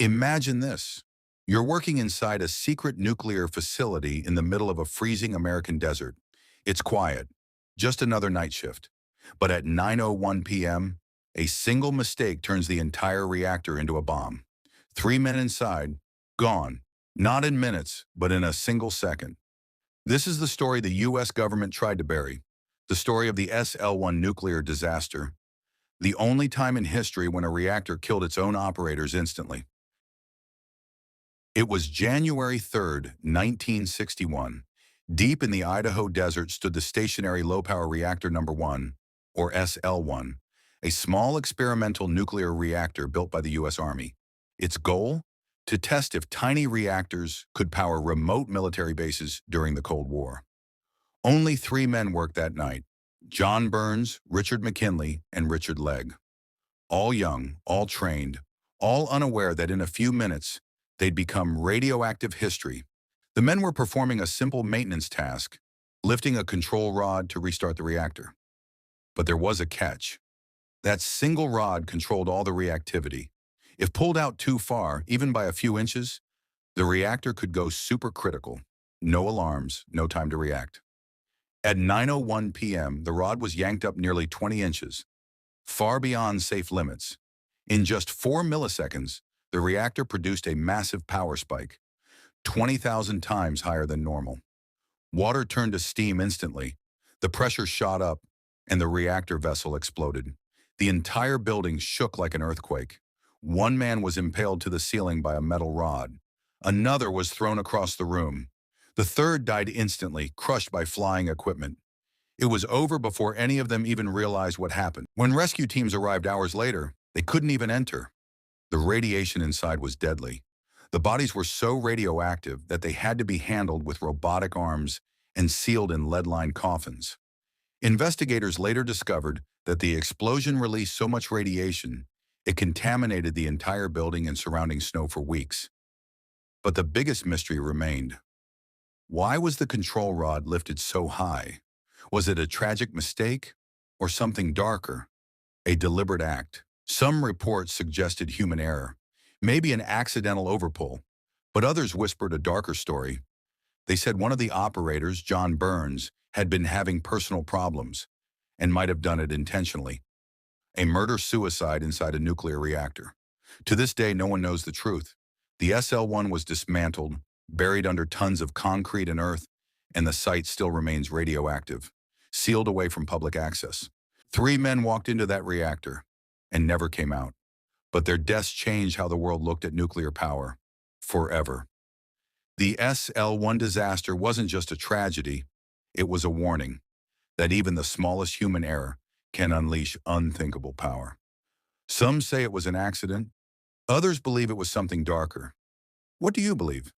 Imagine this. You're working inside a secret nuclear facility in the middle of a freezing American desert. It's quiet, just another night shift. But at 9:01 p.m., a single mistake turns the entire reactor into a bomb. 3 men inside, gone. Not in minutes, but in a single second. This is the story the U.S. government tried to bury. The story of the SL-1 nuclear disaster. The only time in history when a reactor killed its own operators instantly. It was January 3rd, 1961. Deep in the Idaho desert stood the stationary low-power reactor number 1, or SL-1, a small experimental nuclear reactor built by the U.S. Army. Its goal? To test if tiny reactors could power remote military bases during the Cold War. Only 3 men worked that night: John Burns, Richard McKinley, and Richard Legg. All young, all trained, all unaware that in a few minutes, they'd become radioactive history. The men were performing a simple maintenance task, lifting a control rod to restart the reactor. But there was a catch. That single rod controlled all the reactivity. If pulled out too far, even by a few inches, the reactor could go supercritical. No alarms, no time to react. At 9:01 p.m., the rod was yanked up nearly 20 inches, far beyond safe limits. In just 4 milliseconds, the reactor produced a massive power spike, 20,000 times higher than normal. Water turned to steam instantly. The pressure shot up, and the reactor vessel exploded. The entire building shook like an earthquake. 1 man was impaled to the ceiling by a metal rod. Another was thrown across the room. The third died instantly, crushed by flying equipment. It was over before any of them even realized what happened. When rescue teams arrived hours later, they couldn't even enter. The radiation inside was deadly. The bodies were so radioactive that they had to be handled with robotic arms and sealed in lead-lined coffins. Investigators later discovered that the explosion released so much radiation, it contaminated the entire building and surrounding snow for weeks. But the biggest mystery remained. Why was the control rod lifted so high? Was it a tragic mistake or something darker? A deliberate act? Some reports suggested human error, maybe an accidental overpull, but others whispered a darker story. They said one of the operators, John Burns, had been having personal problems and might have done it intentionally. A murder-suicide inside a nuclear reactor. To this day, no one knows the truth. The SL-1 was dismantled, buried under tons of concrete and earth, and the site still remains radioactive, sealed away from public access. 3 men walked into that reactor and never came out. But their deaths changed how the world looked at nuclear power, forever. The SL-1 disaster wasn't just a tragedy, it was a warning that even the smallest human error can unleash unthinkable power. Some say it was an accident, others believe it was something darker. What do you believe?